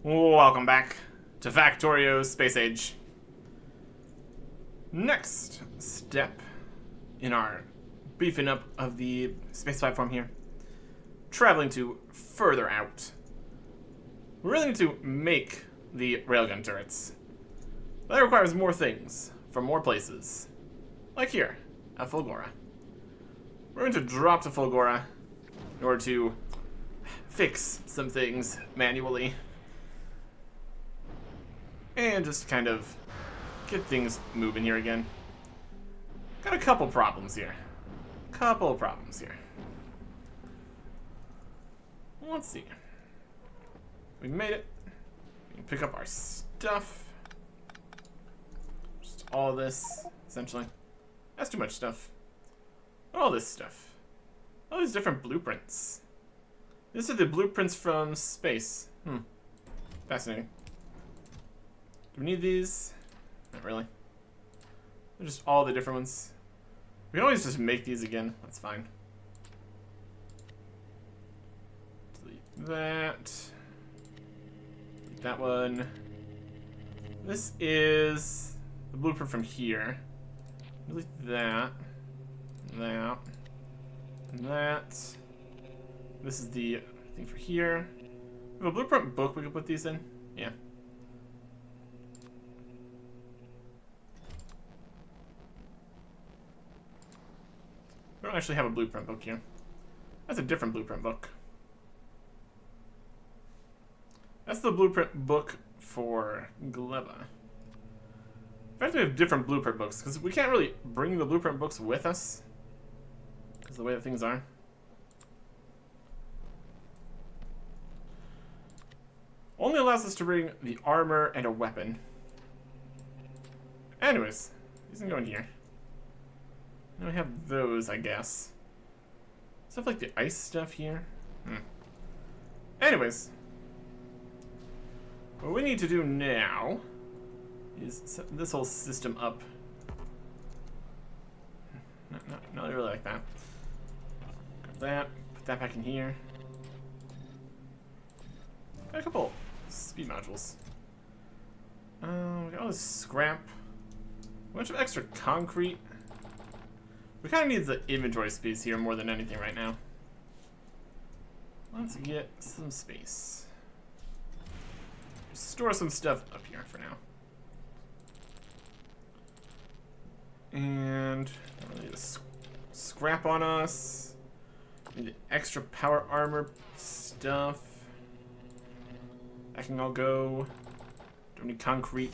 Welcome back to Factorio Space Age. Next step in our beefing up of the space platform here. Traveling to further out. We really need to make the railgun turrets. That requires more things from more places. Like here, at Fulgora. We're going to drop to Fulgora in order to fix some things manually. And just kind of get things moving here again. Got a couple problems here. Let's see. We made it. We can pick up our stuff. Just all this, essentially. That's too much stuff. All this stuff. All these different blueprints. These are the blueprints from space. Fascinating. Do we need these? Not really. They're just all the different ones. We can always just make these again. That's fine. Delete that. Delete that one. This is the blueprint from here. Delete that. That. And that. This is the thing for here. We have a blueprint book we can put these in. Yeah. We don't actually have a blueprint book here. That's a different blueprint book. That's the blueprint book for Gleba. In fact, we have different blueprint books, because we can't really bring the blueprint books with us. Because of the way that things are. Only allows us to bring the armor and a weapon. Anyways, these can go in here. Now we have those, I guess. Stuff like the ice stuff here. Anyways. What we need to do now is set this whole system up. Not really like that. Grab that, put that back in here. Got a couple speed modules. We got all this scrap. A bunch of extra concrete. We kind of need the inventory space here more than anything right now. Let's get some space. Just store some stuff up here for now. And don't really need the scrap on us. Need the extra power armor stuff. That can all go. Don't need concrete.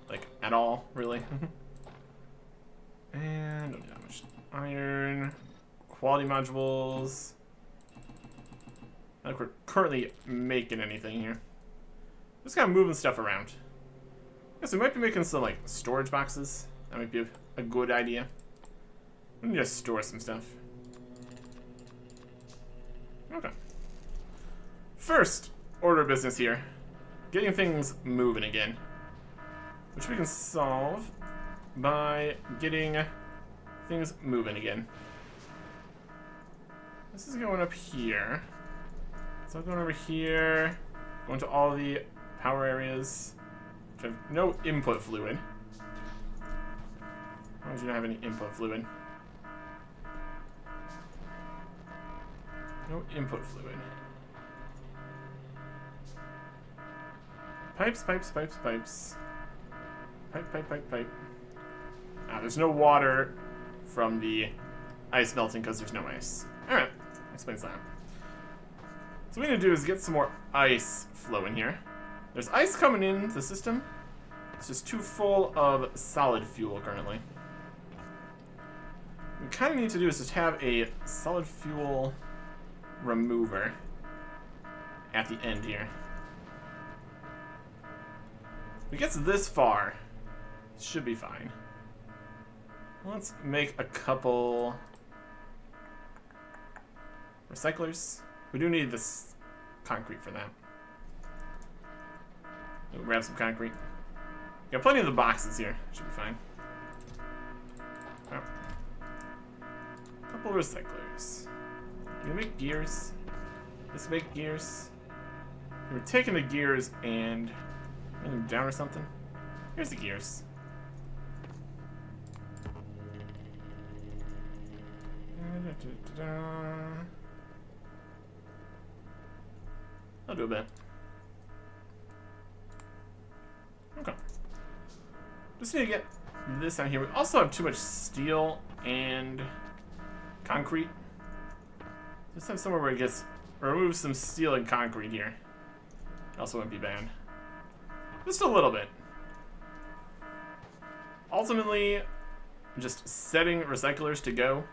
Like, at all, really. And don't need that much iron. Quality modules. Not like we're currently making anything here. Just kind of moving stuff around. Guess we might be making some like storage boxes. That might be a good idea. We need to store some stuff. Okay. First order of business here. Getting things moving again. Which we can solve by getting things moving again. This is going up here. So I'm going over here, going to all the power areas, which have no input fluid. Why would you not have any input fluid? No input fluid. Pipes, pipes, pipes, pipes. Pipe, pipe, pipe, pipe. Ah, there's no water from the ice melting because there's no ice. Alright, explains that. So what we need to do is get some more ice flowing here. There's ice coming into the system. It's just too full of solid fuel currently. What we kind of need to do is just have a solid fuel remover at the end here. If it gets this far, it should be fine. Let's make a couple recyclers. We do need this concrete for that. We'll grab some concrete. Got plenty of the boxes here. Should be fine. Oh. Couple recyclers. Can we make gears? Let's make gears. We're taking the gears and bring them down or something. Here's the gears. I'll do a bit. Okay. Just need to get this out here. We also have too much steel and concrete. Just have somewhere where it gets remove some steel and concrete here. Also wouldn't be bad. Just a little bit. Ultimately, just setting recyclers to go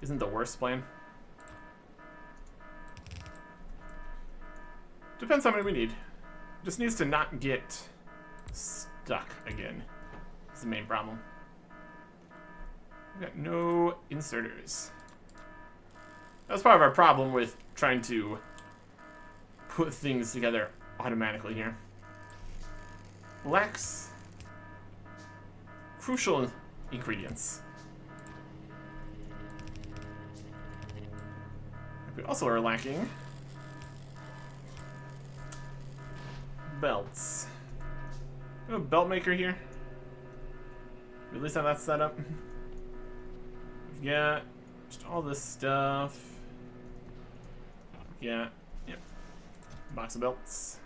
isn't the worst plan. Depends how many we need. Just needs to not get stuck again. That's the main problem. We've got no inserters. That's part of our problem with trying to put things together automatically here. Lacks crucial ingredients. We also are lacking belts. We have a belt maker here. We at least have that set up. We've got just all this stuff. Yeah, yep. Box of belts.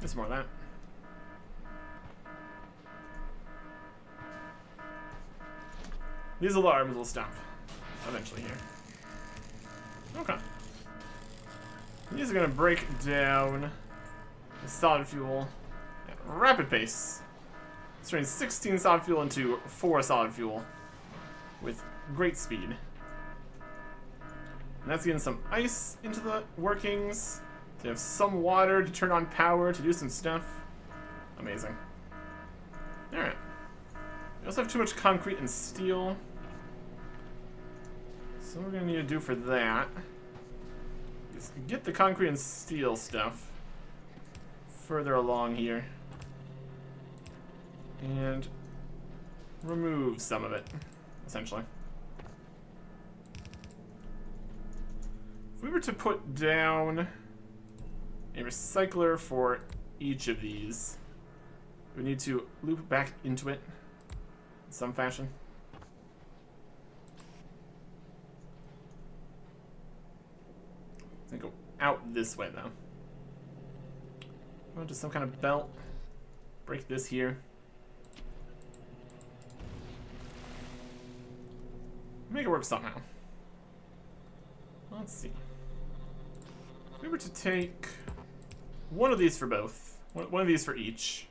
There's more of that. These alarms will stop eventually here. Okay. These are gonna break down the solid fuel at rapid pace. It's turning 16 solid fuel into 4 solid fuel with great speed. And that's getting some ice into the workings, to have some water to turn on power, to do some stuff. Amazing. Alright. We also have too much concrete and steel. So what we're going to need to do for that is get the concrete and steel stuff further along here. And remove some of it, essentially. If we were to put down a recycler for each of these, we need to loop back into it in some fashion. It's gonna go out this way though. Go into some kind of belt. Break this here. Make it work somehow. Let's see. If we were to take one of these for both, one of these for each.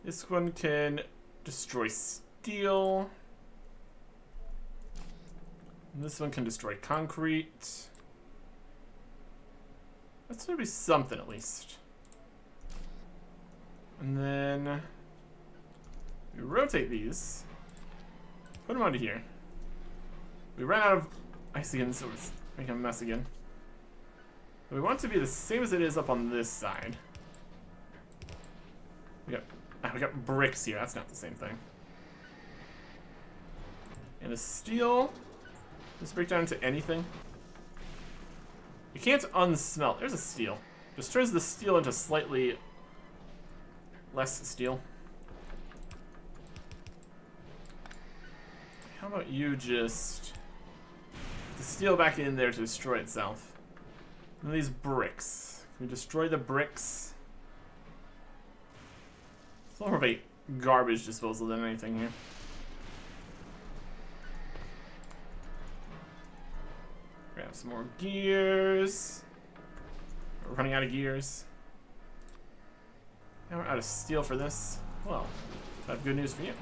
This one can destroy steel. And this one can destroy concrete. That's gonna be something at least. And then we rotate these, put them onto here. We ran out of ice again, so it's making a mess again. But we want it to be the same as it is up on this side. We got bricks here. That's not the same thing. And the steel, just break down into anything. You can't unsmelt. There's a steel. Just turns the steel into slightly less steel. How about you just the steel back in there to destroy itself? And these bricks. Can we destroy the bricks? It's more of a garbage disposal than anything here. Grab some more gears. We're running out of gears. Now we're out of steel for this. Well, I have good news for you.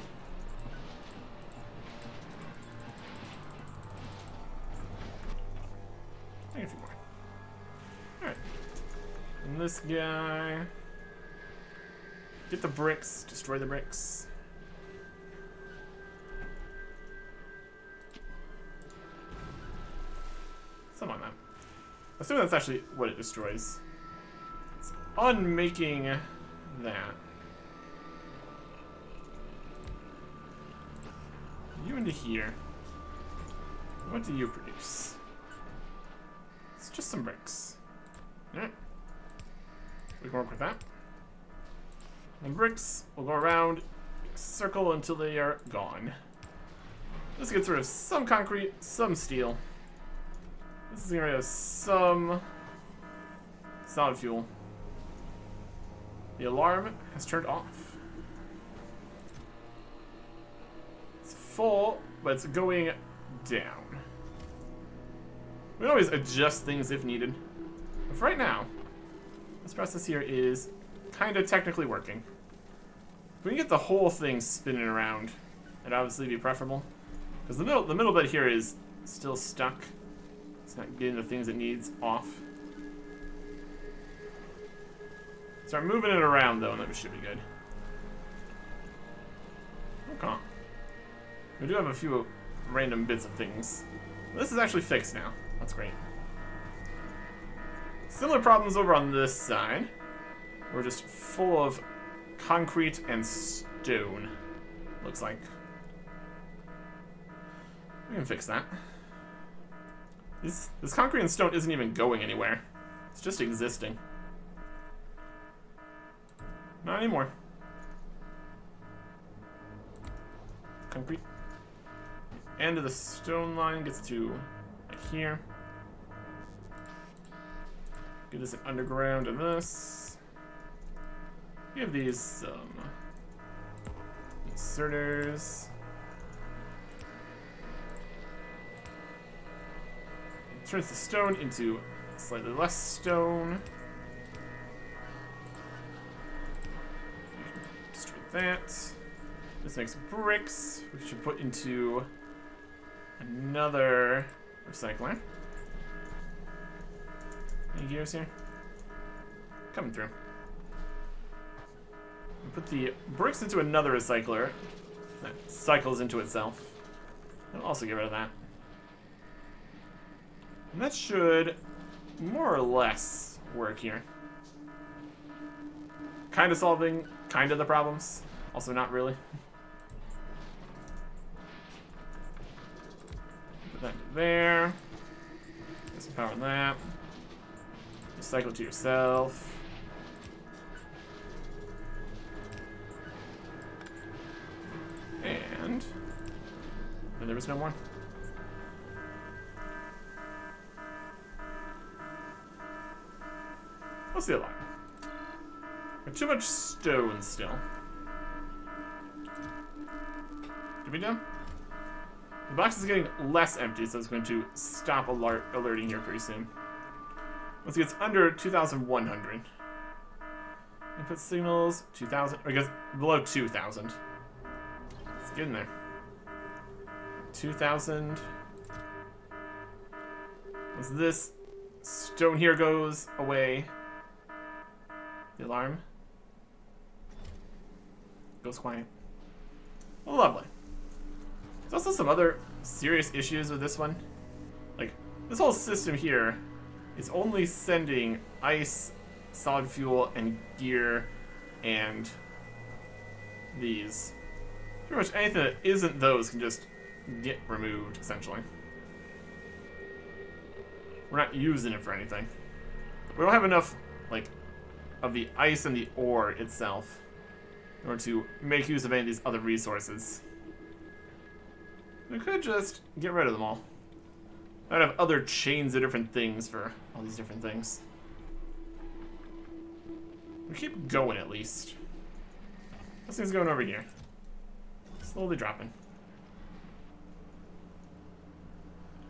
I get a few more. Alright. And this guy. Get the bricks, destroy the bricks. Something like that. Assume that's actually what it destroys. It's unmaking that. You into here. What do you produce? It's just some bricks. Alright. We can work with that. And bricks will go around, circle until they are gone. This gets rid of some concrete, some steel. This is gonna get rid of some solid fuel. The alarm has turned off. It's full, but it's going down. We can always adjust things if needed. But for right now, this process here is kind of technically working. If we can get the whole thing spinning around, that'd obviously be preferable. Because the middle bit here is still stuck. It's not getting the things it needs off. Start moving it around though, and that should be good. Okay. We do have a few random bits of things. This is actually fixed now. That's great. Similar problems over on this side. We're just full of concrete and stone, looks like. We can fix that. This concrete and stone isn't even going anywhere. It's just existing. Not anymore. Concrete. The end of the stone line gets to like here. Give this an underground and this. Give these inserters. Turns the stone into slightly less stone. Destroy that. This makes bricks, which should put into another recycler. Any gears here? Coming through. We put the bricks into another recycler that cycles into itself. I'll also get rid of that. And that should more or less work here. Kind of solving kind of the problems. Also not really. Put that there. Get some power on that. Recycle to yourself. And then there was no more. What's the alarm? Got too much stone still. Did we done? The box is getting less empty, so it's going to stop alerting here pretty soon. Once it gets under 2,100. Input signals, 2,000, or I guess below 2,000. It's getting there. 2,000. Once this stone here goes away, the alarm goes quiet. Well, lovely. There's also some other serious issues with this one. Like, this whole system here is only sending ice, solid fuel, and gear, and these. Pretty much anything that isn't those can just get removed, essentially. We're not using it for anything. We don't have enough, like, of the ice and the ore itself in order to make use of any of these other resources. We could just get rid of them all. I'd have other chains of different things for all these different things. We keep going at least. This thing's going over here. Slowly dropping.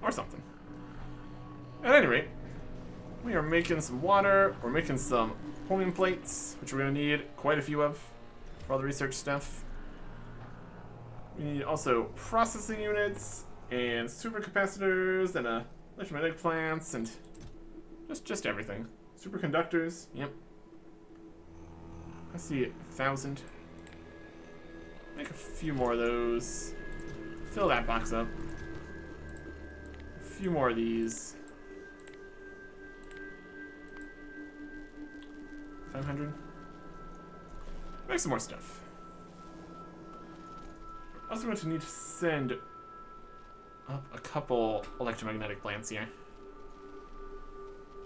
Or something. At any rate, we are making some water. We're making some homing plates, which we're going to need quite a few of for all the research stuff. We need also processing units and supercapacitors and electromagnetic plants and just everything. Superconductors, yep. I see 1,000. Make a few more of those. Fill that box up. A few more of these. 500. Make some more stuff. Also going to need to send up a couple electromagnetic plants here.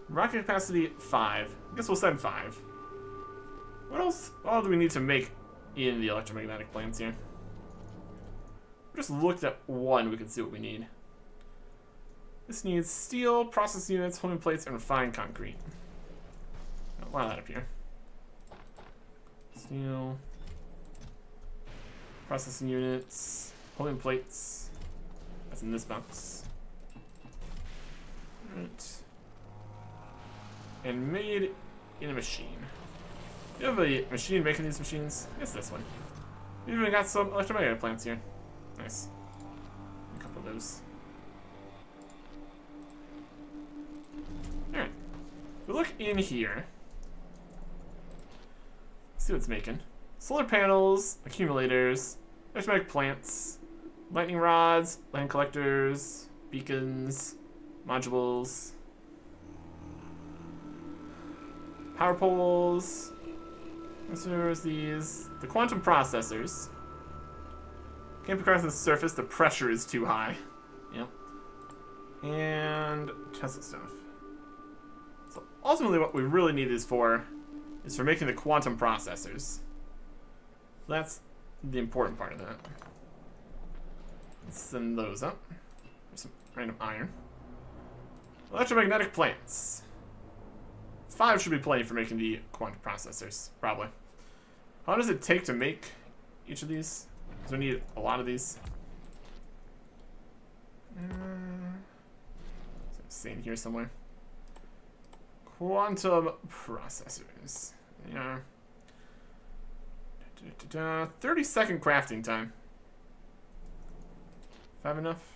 Rocket capacity 5. I guess we'll send 5. What else all do we need to make in the electromagnetic plants here? We just looked at one, we can see what we need. This needs steel, process units, homing plates, and refined concrete. I'll line that up here. Steel, processing units, homing plates. That's in this box. Alright. And made in a machine. You have a machine making these machines? It's this one. We've even got some electromagnetic plants here. Nice. A couple of those. Alright. If we look in here, see what it's making. Solar panels, accumulators, electromagnetic plants, lightning rods, lightning collectors, beacons, modules, power poles. There's these. The quantum processors. Can't be crossed the surface, the pressure is too high. Yep. And Tesla stuff. So ultimately what we really need these for is for making the quantum processors. That's the important part of that. Let's send those up. There's some random iron. Electromagnetic plants. 5 should be plenty for making the quantum processors, probably. How long does it take to make each of these? Because we need a lot of these. See in here somewhere. Quantum processors. They are 30-second crafting time. 5 enough?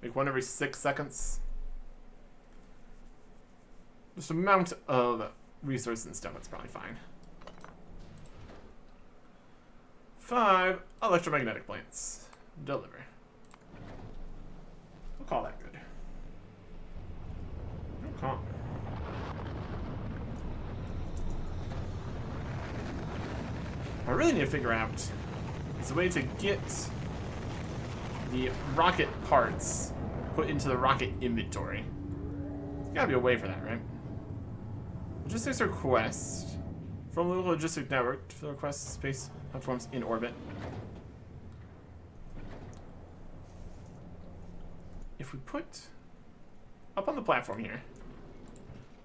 Make one every 6 seconds. Just amount of resources and stuff, that's probably fine. 5 electromagnetic plants. Deliver. We'll call that good. No call. I really need to figure out is a way to get the rocket parts put into the rocket inventory. There's gotta be a way for that, right? Logistics request from the logistic network to the request space platforms in orbit. If we put up on the platform here,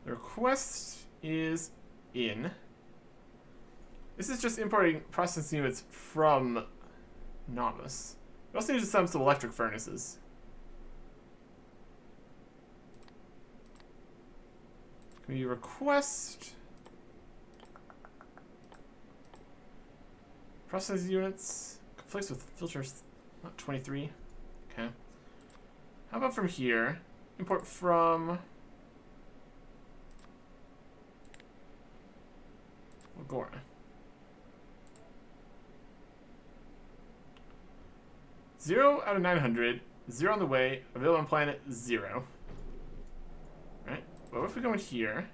the request is in. This is just importing processing units from Nautilus. We also need to set up some electric furnaces. Can we request processing units? Conflicts with filters, not 23. Okay. How about from here? Import from Agora. Zero out of 900. 0 on the way. Available on planet 0. Right. Well, what if we go in here?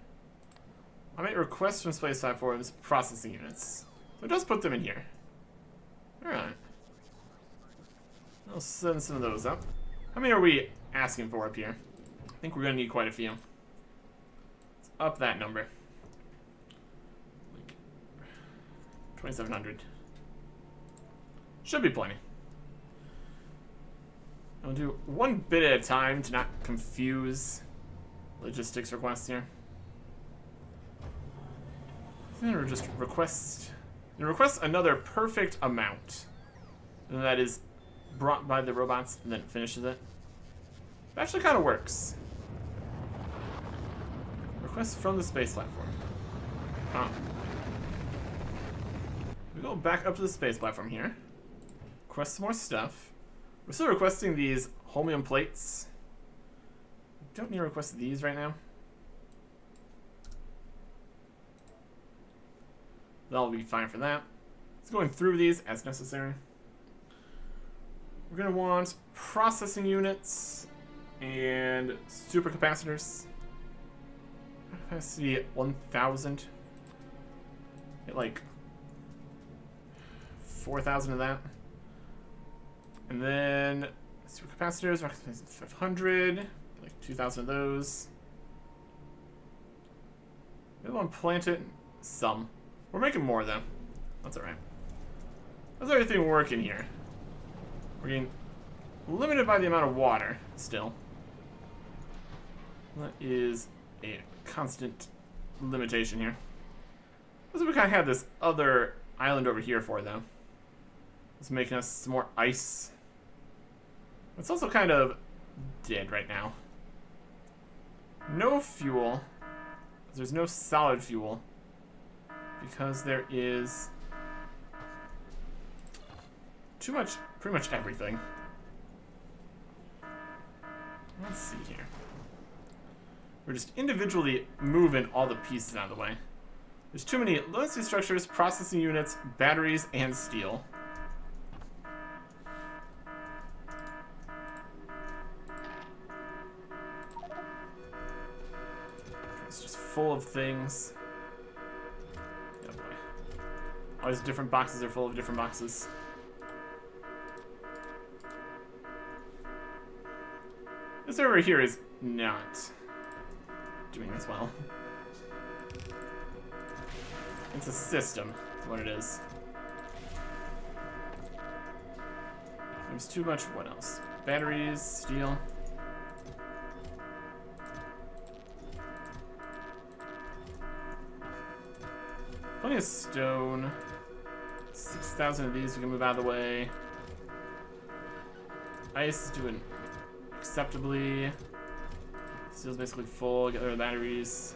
I'll make requests from space platforms, processing units. So it does put them in here. Alright. I'll send some of those up. How many are we asking for up here? I think we're going to need quite a few. Let's up that number. Like 2,700. Should be plenty. I'll do one bit at a time to not confuse logistics requests here. Or just request another perfect amount, and that is brought by the robots and then finishes it. It actually kind of works. Request from the space platform. We go back up to the space platform here. Request some more stuff. We're still requesting these holmium plates. Don't need to request these right now. That'll be fine for that. It's going through these as necessary. We're going to want processing units and supercapacitors. Capacity 1,000. Get like 4,000 of that. And then supercapacitors, 500. Like 2,000 of those. We want to plant it. Some. We're making more though. That's alright. How's everything working here? We're getting limited by the amount of water still. That is a constant limitation here. That's what we kind of had this other island over here for though. It's making us some more ice. It's also kind of dead right now. No fuel. There's no solid fuel. Because there is too much, pretty much everything. Let's see here. We're just individually moving all the pieces out of the way. There's too many low-density structures, processing units, batteries, and steel. It's just full of things. Oh boy. All these different boxes are full of different boxes. This over here is not doing as well. It's a system, is what it is. There's too much, what else? Batteries, steel. Plenty of stone. 6,000 of these we can move out of the way. Ice is doing acceptably. Steel's basically full, get rid of the batteries.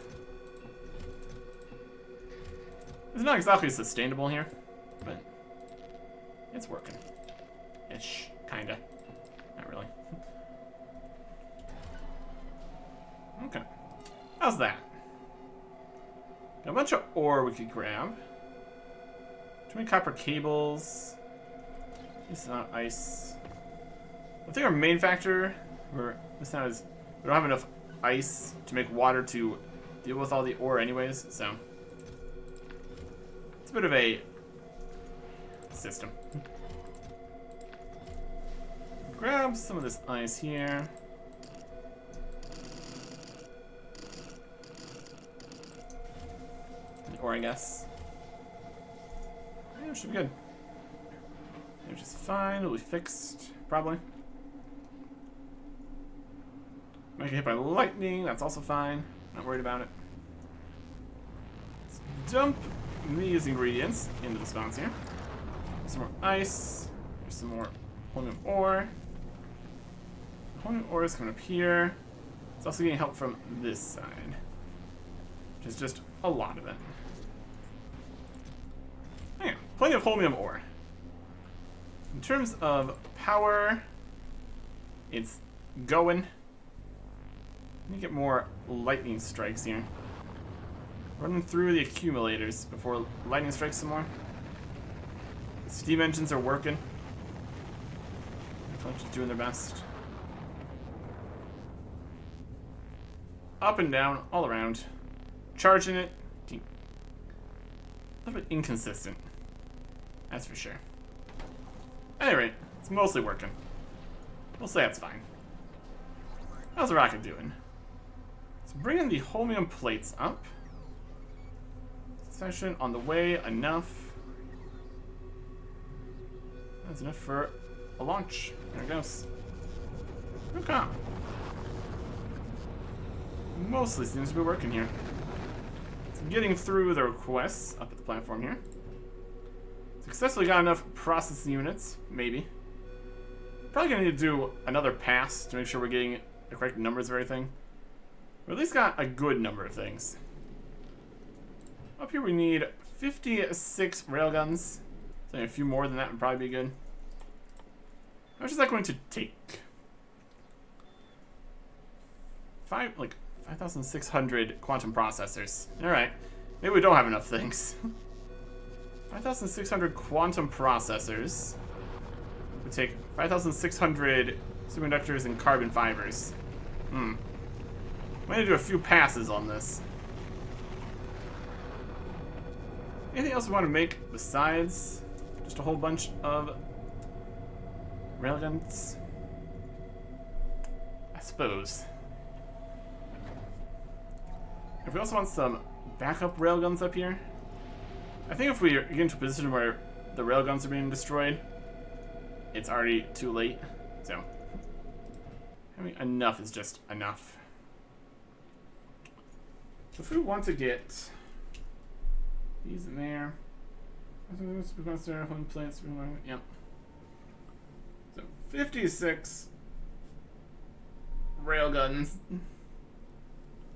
It's not exactly sustainable here, but it's working. Ish, kinda. Not really. Okay. How's that? Got a bunch of ore we could grab. Too many copper cables. It's not ice. I think our main factor, we don't have enough ice to make water to deal with all the ore anyways, so it's a bit of a system. Grab some of this ice here. The ore, I guess. Yeah, should be good. Which is fine, it'll be fixed, probably. Might get hit by lightning, that's also fine. Not worried about it. Let's dump these ingredients into the spawns here. Some more ice. There's some more holmium ore. Holmium ore is coming up here. It's also getting help from this side, which is just a lot of it. Yeah, plenty of holmium ore. In terms of power, it's going. Let me get more lightning strikes here. Running through the accumulators before lightning strikes some more. The steam engines are working. They're just doing their best. Up and down, all around. Charging it. A little bit inconsistent. That's for sure. At any rate, it's mostly working. We'll say that's fine. How's the rocket doing? So bringing the holmium plates up. Section on the way, enough. That's enough for a launch. There it goes. Okay. Mostly seems to be working here. So getting through the requests up at the platform here. Successfully got enough processing units, maybe. Probably gonna need to do another pass to make sure we're getting the correct numbers of everything. Or at least got a good number of things. Up here we need 56 railguns. So a few more than that would probably be good. How much is that going to take? 5,600 quantum processors. Alright. Maybe we don't have enough things. 5,600 quantum processors. Would take 5,600 superconductors and carbon fibers. I'm gonna do a few passes on this. Anything else we want to make besides just a whole bunch of railguns? I suppose. If we also want some backup railguns up here. I think if we get into a position where the railguns are being destroyed, it's already too late. So, having enough is just enough. So if we want to get these in there, yep. So 56 railguns,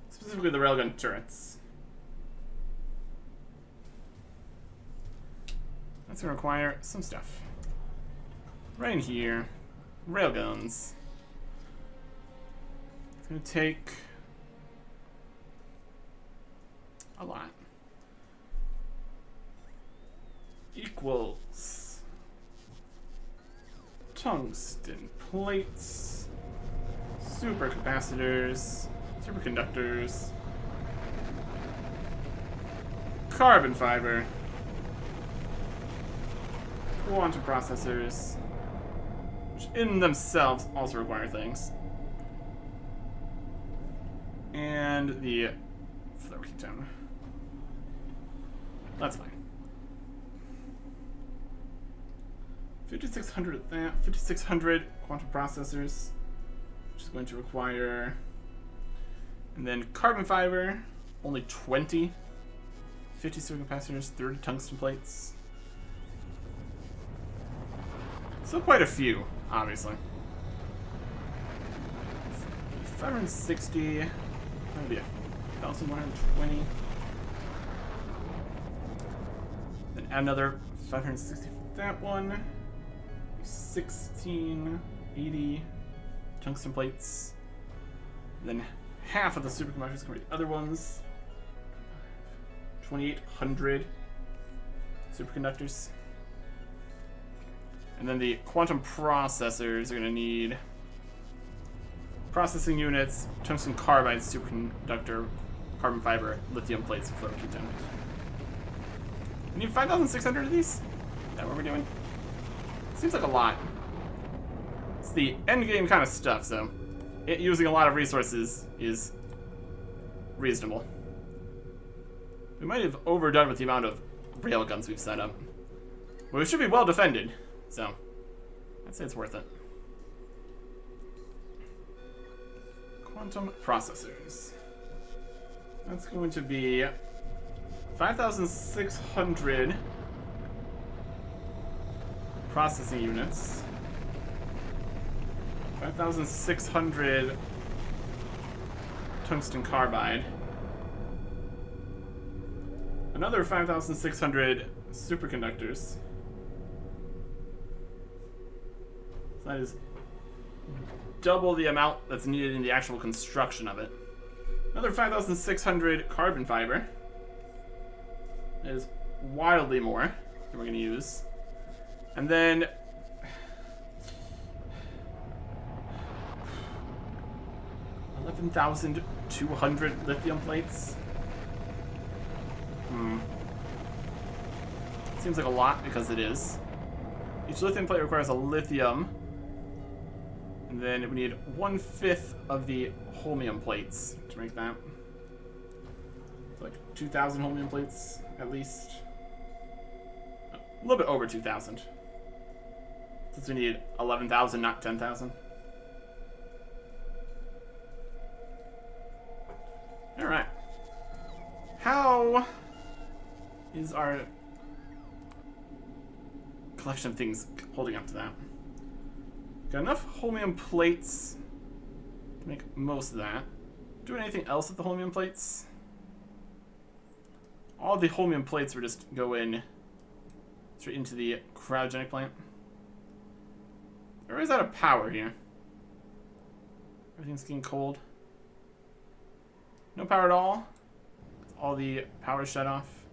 specifically the railgun turrets. That's gonna require some stuff. Right in here, railguns. It's gonna take a lot. Equals tungsten plates, supercapacitors, superconductors, carbon fiber, quantum processors, which in themselves also require things, and the flow ketone. That's fine. 5600 of that, 5600 quantum processors, which is going to require, and then carbon fiber, only 20, 50 supercapacitors, 30 tungsten plates. Still quite a few, obviously. 560, that'd be 1,120. Then add another 560 for that one. 1680 tungsten plates. Then half of the superconductors can be the other ones. 2,800 superconductors. And then the quantum processors are going to need processing units, tungsten carbide, superconductor, carbon fiber, lithium plates, flow ketone. We need 5,600 of these? Is that what we're doing? Seems like a lot. It's the end game kind of stuff, so using a lot of resources is reasonable. We might have overdone with the amount of railguns we've set up. But we should be well defended, so I'd say it's worth it. Quantum processors. That's going to be 5,600 processing units, 5,600 tungsten carbide, another 5,600 superconductors. So that is double the amount that's needed in the actual construction of it. Another 5,600 carbon fiber. That is wildly more than we're going to use. And then 11,200 lithium plates. Seems like a lot because it is. Each lithium plate requires a lithium. And then we need 1/5 of the holmium plates to make that. So like 2,000 holmium plates at least. A little bit over 2,000. Since we need 11,000, not 10,000. Alright. How is our collection of things holding up to that? Got enough holmium plates to make most of that. Doing anything else with the holmium plates? All the holmium plates would just go in straight into the cryogenic plant. Or is that a power here? Everything's getting cold. No power at all. All the power shut off.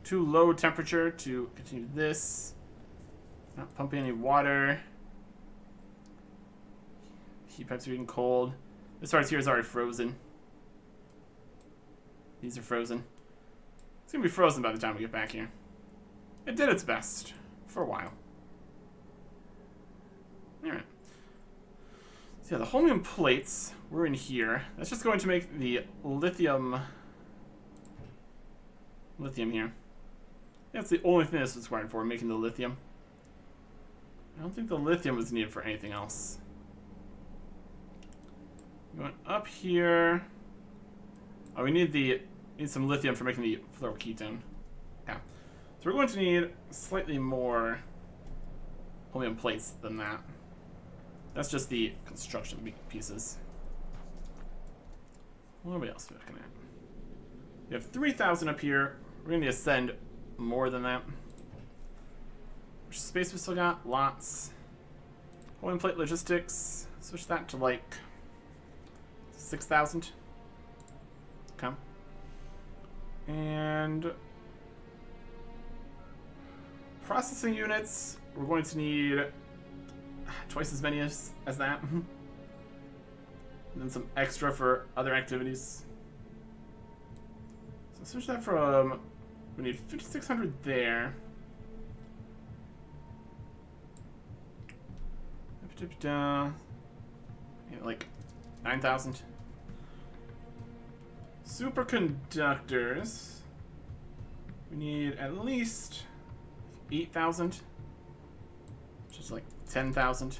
Too low temperature to continue this. Not pumping any water. Heat pipes are getting cold. This part here is already frozen. These are frozen. It's gonna be frozen by the time we get back here. It did its best for a while. Alright. So yeah, the holmium plates were in here. That's just going to make the lithium lithium here. That's the only thing that's required for making the lithium. I don't think the lithium was needed for anything else. Going up here. Oh, we need some lithium for making the fluoroketone. Yeah. So we're going to need slightly more chromium plates than that. That's just the construction pieces. What else are we looking at? We have 3,000 up here. We're going to ascend more than that. Which space we still got? Lots. Chromium plate logistics. Switch that to like 6,000. Okay. And processing units, we're going to need twice as many as that. And then some extra for other activities. So switch that from, we need 5,600 there. Yeah, like 9,000. Superconductors. We need at least 8,000. Which is like 10,000.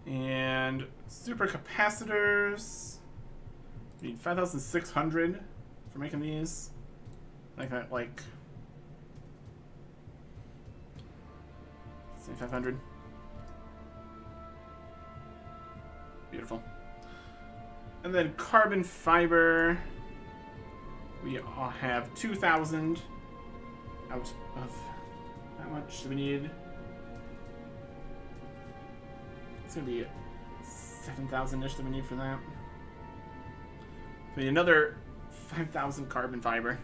And supercapacitors. We need 5,600 for making these. Like that, like 500. Beautiful. And then carbon fiber. We all have 2,000 out of how much do we need? It's gonna be 7,000-ish that we need for that. We need another 5,000 carbon fiber.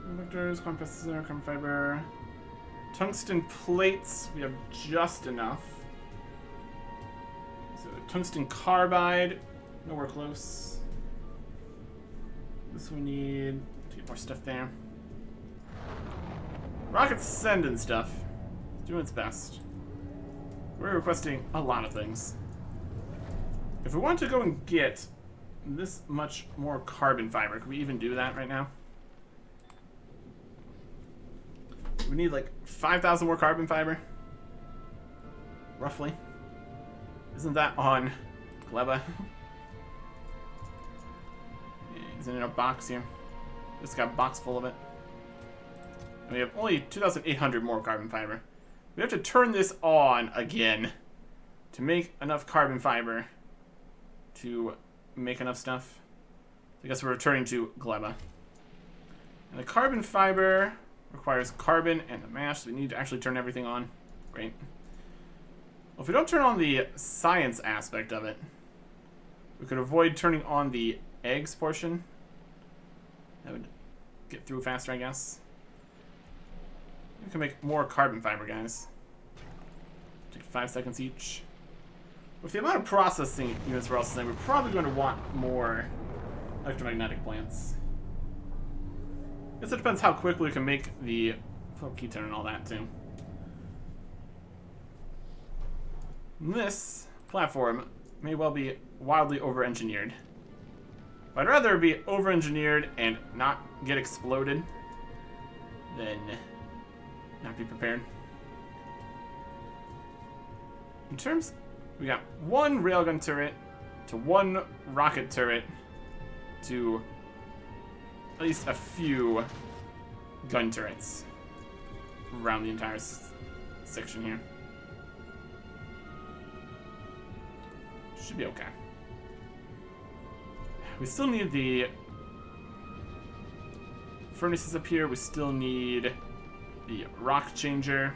Conductors, compressor, carbon fiber. Tungsten plates, we have just enough. So tungsten carbide, nowhere close. This we need to get more stuff there. Rocket's sending stuff. It's doing its best. We're requesting a lot of things. If we want to go and get this much more carbon fiber, can we even do that right now? We need like 5,000 more carbon fiber. Roughly. Isn't that on Gleba? Is it in a box here? Just got a box full of it. And we have only 2,800 more carbon fiber. We have to turn this on again to make enough carbon fiber to make enough stuff. I guess we're returning to Gleba. And the carbon fiber requires carbon and the mash, so we need to actually turn everything on. Great. Well, if we don't turn on the science aspect of it, we could avoid turning on the eggs portion. That would get through faster, I guess. We can make more carbon fiber, guys. Take 5 seconds each. With the amount of processing units we're also saying, we're probably going to want more electromagnetic plants. I guess it depends how quickly we can make the ketone and all that, too. This platform may well be wildly over-engineered. But I'd rather be over-engineered and not get exploded than not be prepared. In terms, we got 1 railgun turret to 1 rocket turret to at least a few gun turrets around the entire section here. Should be okay. We still need the furnaces up here. We still need the rock changer.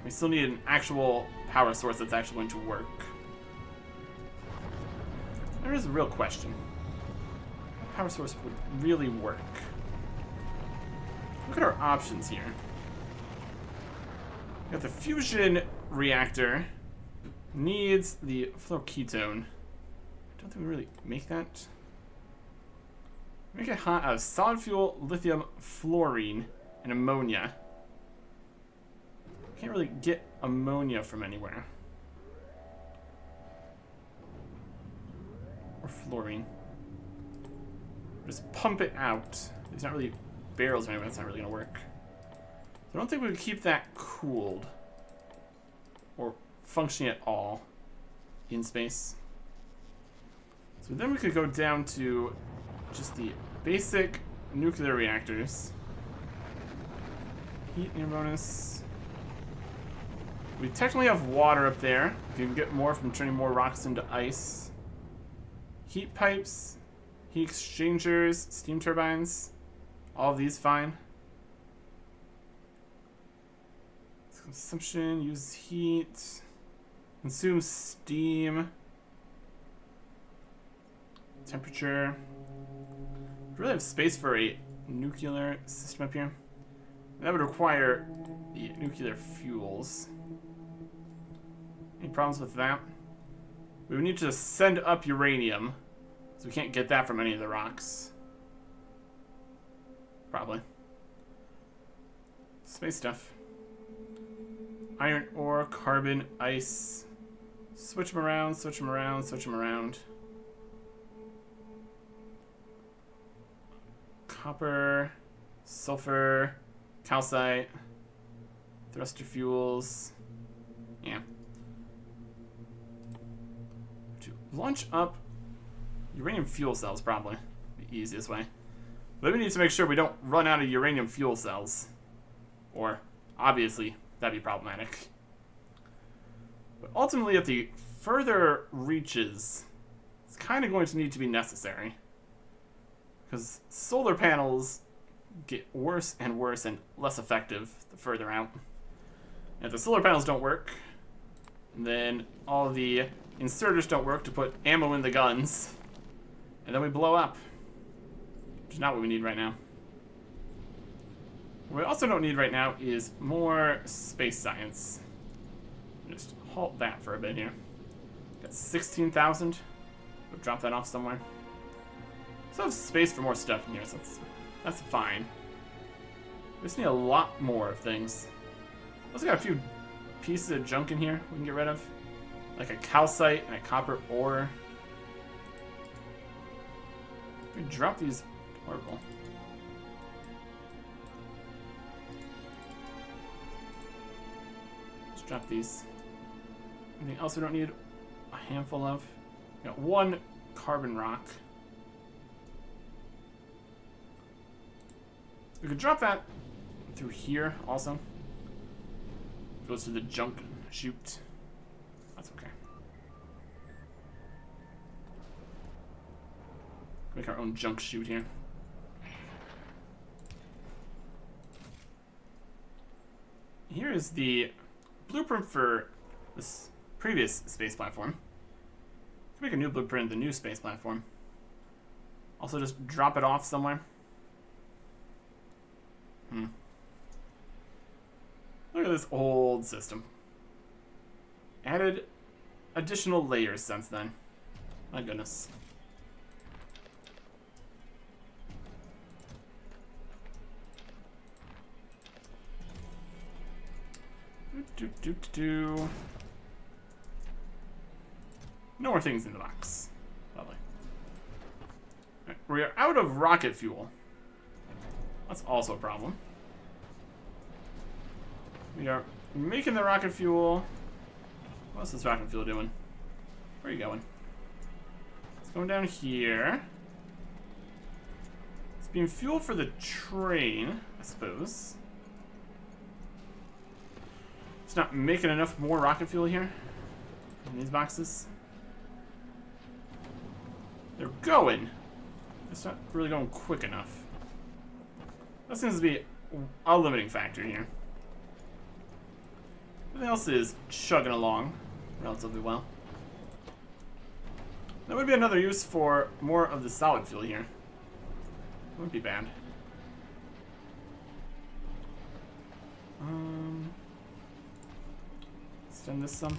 We still need an actual power source that's actually going to work. There is a real question. What power source would really work? Look at our options here. We got the fusion reactor. Needs the fluoroketone. I don't think we really make that. Make it hot out of solid fuel, lithium, fluorine, and ammonia. Can't really get ammonia from anywhere. Or fluorine. Just pump it out. There's not really barrels or anything. That's not really gonna work. So I don't think we would keep that cooled or functioning at all in space. So then we could go down to just the basic nuclear reactors. Heat near bonus. We technically have water up there. If you can get more from turning more rocks into ice. Heat pipes, heat exchangers, steam turbines. All of these fine. Consumption, use heat, consume steam, temperature. We really have space for a nuclear system up here. That would require the nuclear fuels. Any problems with that? We would need to send up uranium, so we can't get that from any of the rocks. Probably. Space stuff. Iron ore, carbon, ice. Switch them around, switch them around, switch them around. Copper, sulfur, calcite, thruster fuels. Yeah. To launch up uranium fuel cells, probably the easiest way. But we need to make sure we don't run out of uranium fuel cells. Or, obviously, that'd be problematic. But ultimately, at the further reaches, it's kind of going to need to be necessary. Because solar panels get worse and worse and less effective the further out. And if the solar panels don't work, then all the inserters don't work to put ammo in the guns. And then we blow up. Which is not what we need right now. What we also don't need right now is more space science. Just halt that for a bit here. Got 16,000. We'll drop that off somewhere. Still have space for more stuff in here, so that's fine. We just need a lot more of things. Also got a few pieces of junk in here we can get rid of. Like a calcite and a copper ore. We drop these orbital. Let's drop these. Anything else we don't need a handful of? We got one carbon rock. We could drop that through here also. Goes to the junk chute. That's okay. Make our own junk chute here. Here is the blueprint for this previous space platform. Make a new blueprint of the new space platform. Also just drop it off somewhere. Look at this old system. Added additional layers since then. My goodness. No more things in the box. Lovely. Right, we are out of rocket fuel. That's also a problem. We are making the rocket fuel. What's this rocket fuel doing? Where are you going? It's going down here. It's being fuel for the train, I suppose. It's not making enough more rocket fuel here in these boxes. They're going. It's not really going quick enough. That seems to be a limiting factor here. Everything else is chugging along relatively well. That would be another use for more of the solid fuel here. Wouldn't be bad. Extend this some.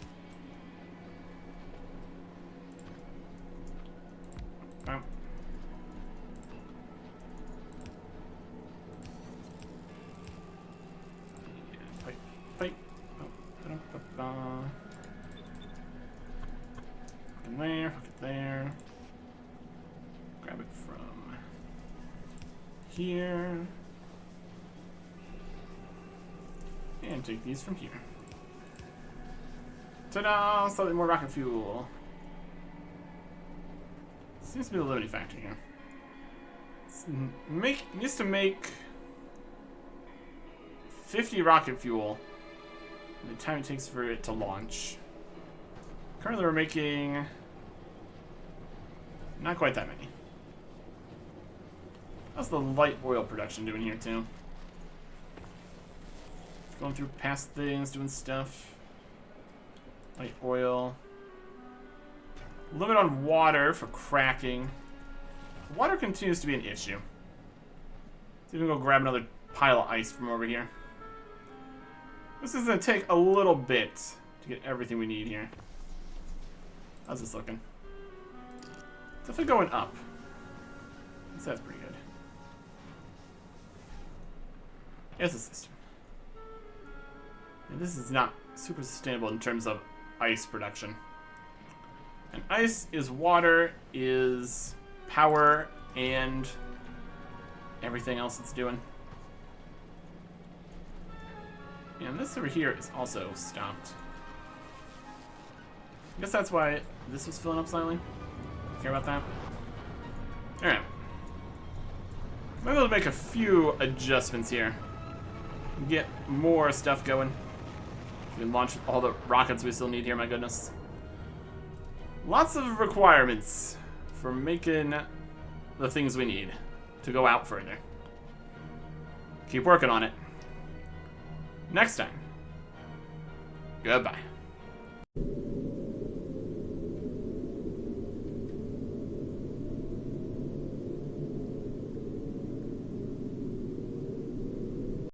Wow. Pipe. Oh. Hook in there, hook it there. Grab it from here. And take these from here. Ta-da! Slightly more rocket fuel. Seems to be the limiting factor here. Used to make 50 rocket fuel the time it takes for it to launch. Currently we're making not quite that many. How's the light oil production doing here too? Going through past things, doing stuff. Light oil. Limit on water for cracking. Water continues to be an issue. Let's even go grab another pile of ice from over here. This is going to take a little bit to get everything we need here. How's this looking? Definitely going up. So that's pretty good. Here's the system. And this is not super sustainable in terms of ice production. And ice is water, is power, and everything else it's doing. And this over here is also stopped. I guess that's why this was filling up slightly. Care about that? Alright. I'm able to make a few adjustments here. Get more stuff going. We can launch all the rockets we still need here, my goodness. Lots of requirements for making the things we need to go out further. Keep working on it. Next time. Goodbye.